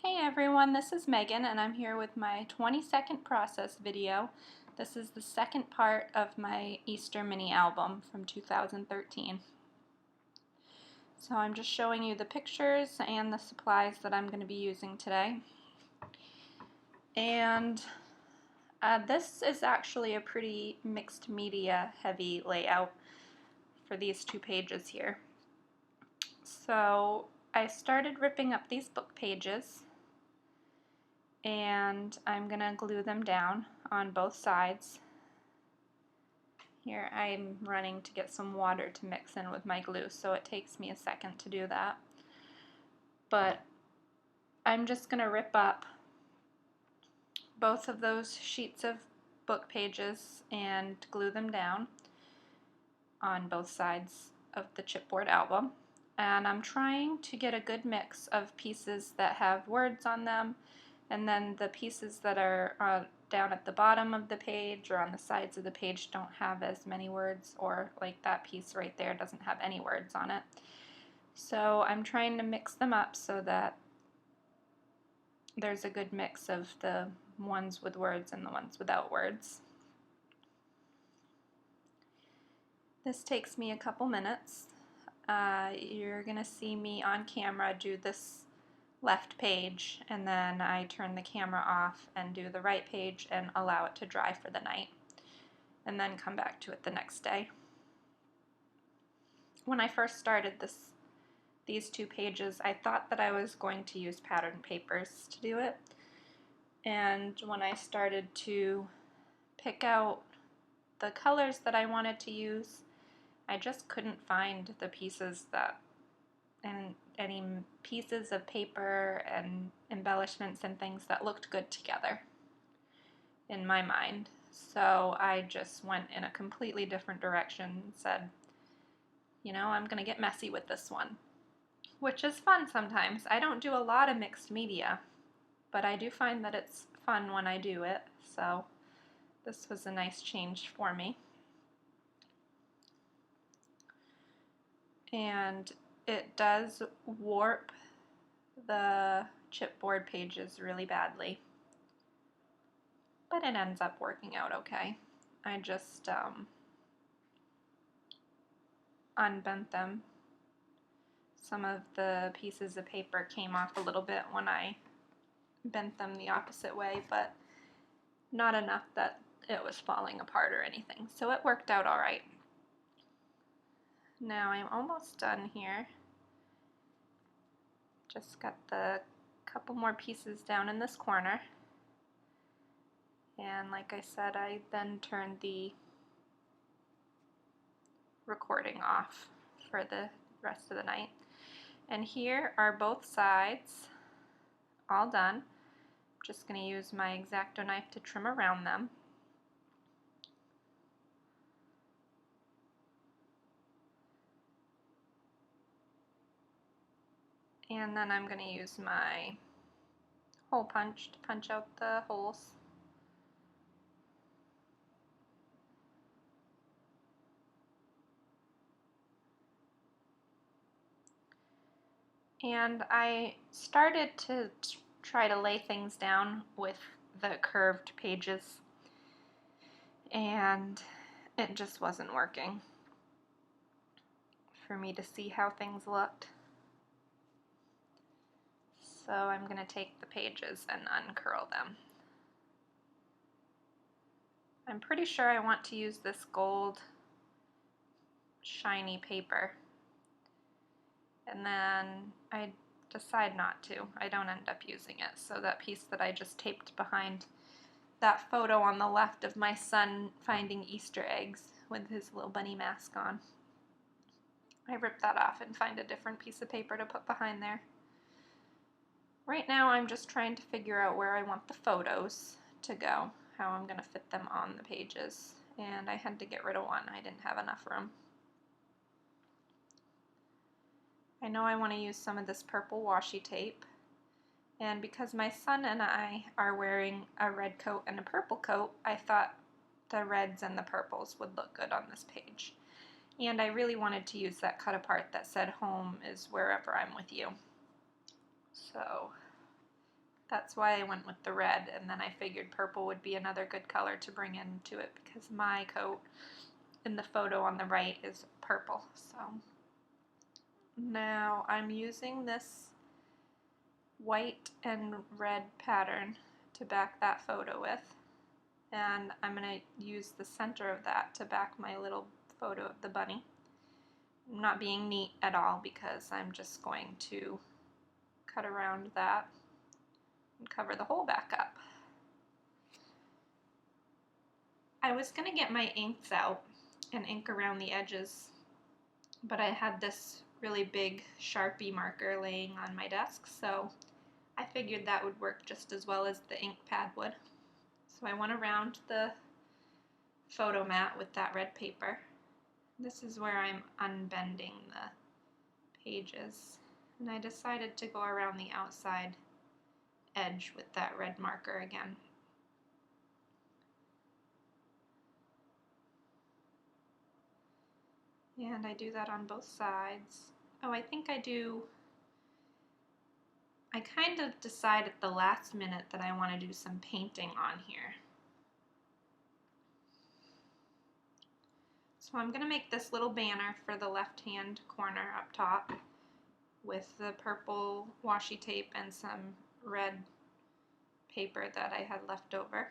Hey everyone, this is Megan and I'm here with my 20-second process video. This is the second part of my Easter mini album from 2013. So I'm just showing you the pictures and the supplies that I'm going to be using today. And this is actually a pretty mixed media heavy layout for these two pages here. So I started ripping up these book pages and I'm gonna glue them down on both sides. Here I'm running to get some water to mix in with my glue, so it takes me a second to do that. But I'm just gonna rip up both of those sheets of book pages and glue them down on both sides of the chipboard album. And I'm trying to get a good mix of pieces that have words on them and then the pieces that are down at the bottom of the page or on the sides of the page don't have as many words, or like that piece right there doesn't have any words on it. So I'm trying to mix them up so that there's a good mix of the ones with words and the ones without words. This takes me a couple minutes. You're going to see me on camera do this left page, and then I turn the camera off and do the right page and allow it to dry for the night, and then come back to it the next day. When I first started these two pages, I thought that I was going to use pattern papers to do it, and when I started to pick out the colors that I wanted to use, I just couldn't find the pieces that and any pieces of paper and embellishments and things that looked good together in my mind. So I just went in a completely different direction and said, you know, I'm going to get messy with this one, which is fun sometimes. I don't do a lot of mixed media, but I do find that it's fun when I do it, so this was a nice change for me. And it does warp the chipboard pages really badly, but it ends up working out okay. I just unbent them. Some of the pieces of paper came off a little bit when I bent them the opposite way, but not enough that it was falling apart or anything, so it worked out all right. Now I'm almost done here. Just got the couple more pieces down in this corner. And like I said, I then turned the recording off for the rest of the night. And here are both sides all done. I'm just going to use my X-Acto knife to trim around them. And then I'm going to use my hole punch to punch out the holes. And I started to try to lay things down with the curved pages, and it just wasn't working for me to see how things looked. So I'm going to take the pages and uncurl them. I'm pretty sure I want to use this gold shiny paper, and then I decide not to. I don't end up using it. So that piece that I just taped behind that photo on the left of my son finding Easter eggs with his little bunny mask on, I ripped that off and find a different piece of paper to put behind there. Right now I'm just trying to figure out where I want the photos to go, how I'm going to fit them on the pages, and I had to get rid of one. I didn't have enough room. I know I want to use some of this purple washi tape, and because my son and I are wearing a red coat and a purple coat, I thought the reds and the purples would look good on this page. And I really wanted to use that cut apart that said home is wherever I'm with you. So That's why I went with the red, and then I figured purple would be another good color to bring into it because my coat in the photo on the right is purple. So now I'm using this white and red pattern to back that photo with, and I'm going to use the center of that to back my little photo of the bunny. I'm not being neat at all because I'm just going to cut around that and cover the whole back up. I was going to get my inks out and ink around the edges, but I had this really big Sharpie marker laying on my desk, so I figured that would work just as well as the ink pad would. So I went around the photo mat with that red paper. This is where I'm unbending the pages, and I decided to go around the outside edge with that red marker again. And I do that on both sides. Oh, I think I kind of decide at the last minute that I want to do some painting on here. So I'm going to make this little banner for the left-hand corner up top with the purple washi tape and some red paper that I had left over.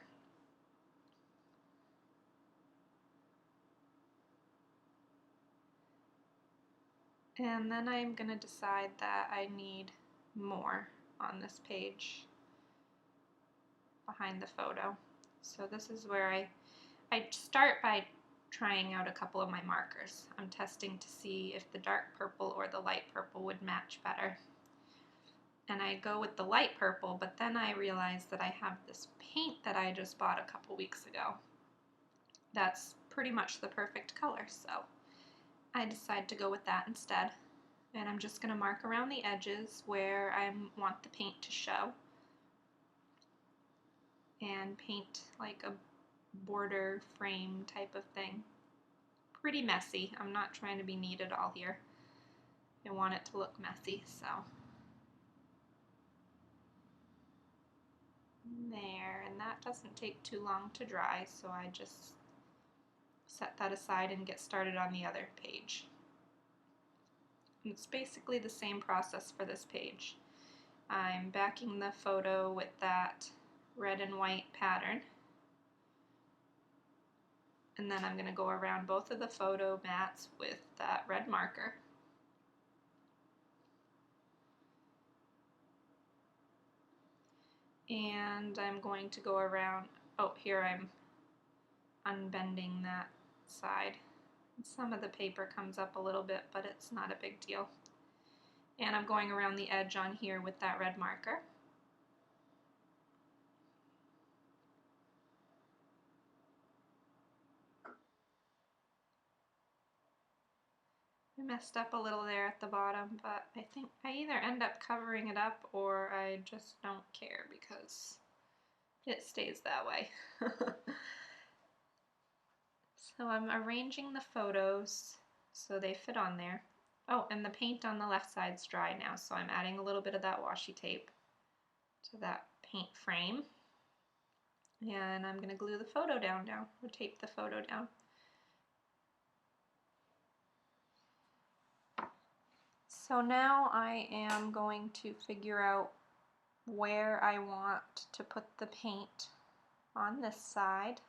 And then I'm going to decide that I need more on this page behind the photo. So this is where I start by trying out a couple of my markers. I'm testing to see if the dark purple or the light purple would match better. And I go with the light purple, but then I realize that I have this paint that I just bought a couple weeks ago. That's pretty much the perfect color, so I decide to go with that instead. And I'm just going to mark around the edges where I want the paint to show and paint like a border frame type of thing. Pretty messy. I'm not trying to be neat at all here. I want it to look messy, so there, and that doesn't take too long to dry, so I just set that aside and get started on the other page. And it's basically the same process for this page. I'm backing the photo with that red and white pattern, and then I'm going to go around both of the photo mats with that red marker. And I'm going to go around, oh, here I'm unbending that side. Some of the paper comes up a little bit, but it's not a big deal. And I'm going around the edge on here with that red marker. I messed up a little there at the bottom, but I think I either end up covering it up or I just don't care because it stays that way. So I'm arranging the photos so they fit on there. Oh, and the paint on the left side's dry now, so I'm adding a little bit of that washi tape to that paint frame. And I'm going to glue the photo down now, or tape the photo down. So now I am going to figure out where I want to put the paint on this side.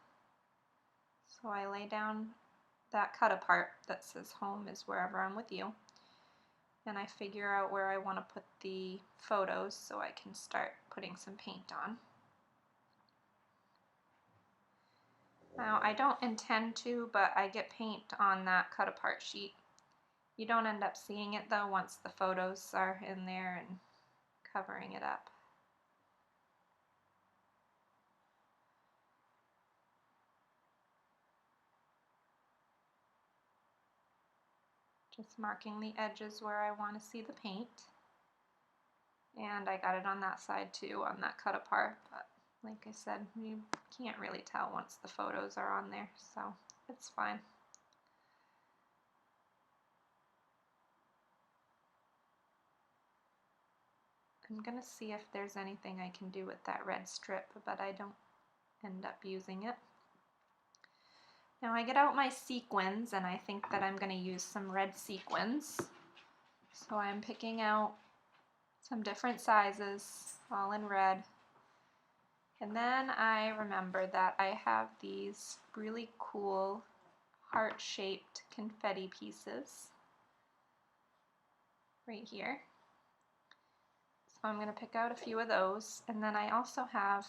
So I lay down that cut apart that says home is wherever I'm with you. And I figure out where I want to put the photos so I can start putting some paint on. Now I don't intend to, but I get paint on that cut apart sheet. You don't end up seeing it though once the photos are in there and covering it up. Just marking the edges where I want to see the paint. And I got it on that side too, on that cut apart, but like I said, you can't really tell once the photos are on there, so it's fine. I'm gonna see if there's anything I can do with that red strip, but I don't end up using it. Now I get out my sequins, and I think that I'm gonna use some red sequins. So I'm picking out some different sizes, all in red. And then I remember that I have these really cool heart-shaped confetti pieces right here. So I'm going to pick out a few of those, and then I also have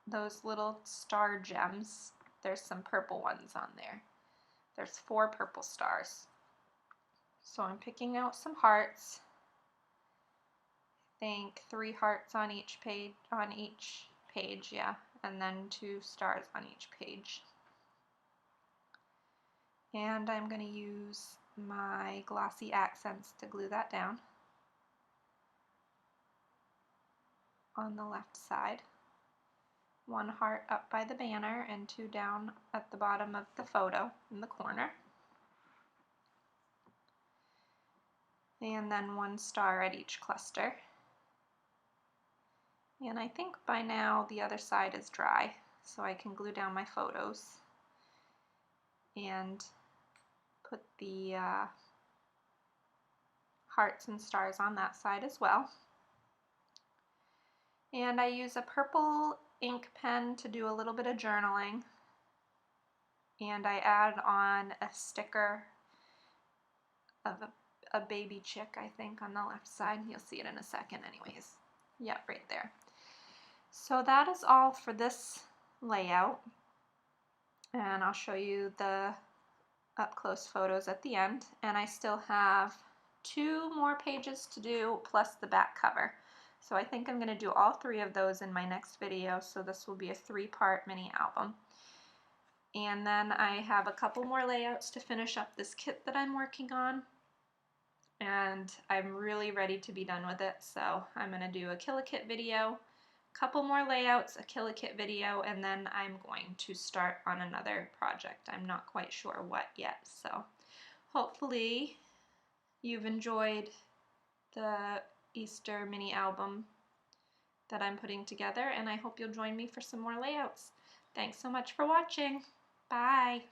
those little star gems. There's some purple ones on there. There's 4 purple stars. So I'm picking out some hearts. I think 3 hearts on each page, yeah, and then 2 stars on each page. And I'm going to use my glossy accents to glue that down on the left side. 1 heart up by the banner and 2 down at the bottom of the photo in the corner. And then 1 star at each cluster. And I think by now the other side is dry, so I can glue down my photos and put the hearts and stars on that side as well. And I use a purple ink pen to do a little bit of journaling, and I add on a sticker of a baby chick, I think, on the left side. You'll see it in a second anyways. Yep, right there. So that is all for this layout, and I'll show you the up-close photos at the end. And I still have 2 more pages to do plus the back cover. So I think I'm going to do all 3 of those in my next video, so this will be a 3-part mini album. And then I have a couple more layouts to finish up this kit that I'm working on, and I'm really ready to be done with it. So I'm going to do a Kill-A-Kit video, a couple more layouts, a Kill-A-Kit video, and then I'm going to start on another project. I'm not quite sure what yet, so hopefully you've enjoyed the Easter mini album that I'm putting together, and I hope you'll join me for some more layouts. Thanks so much for watching. Bye!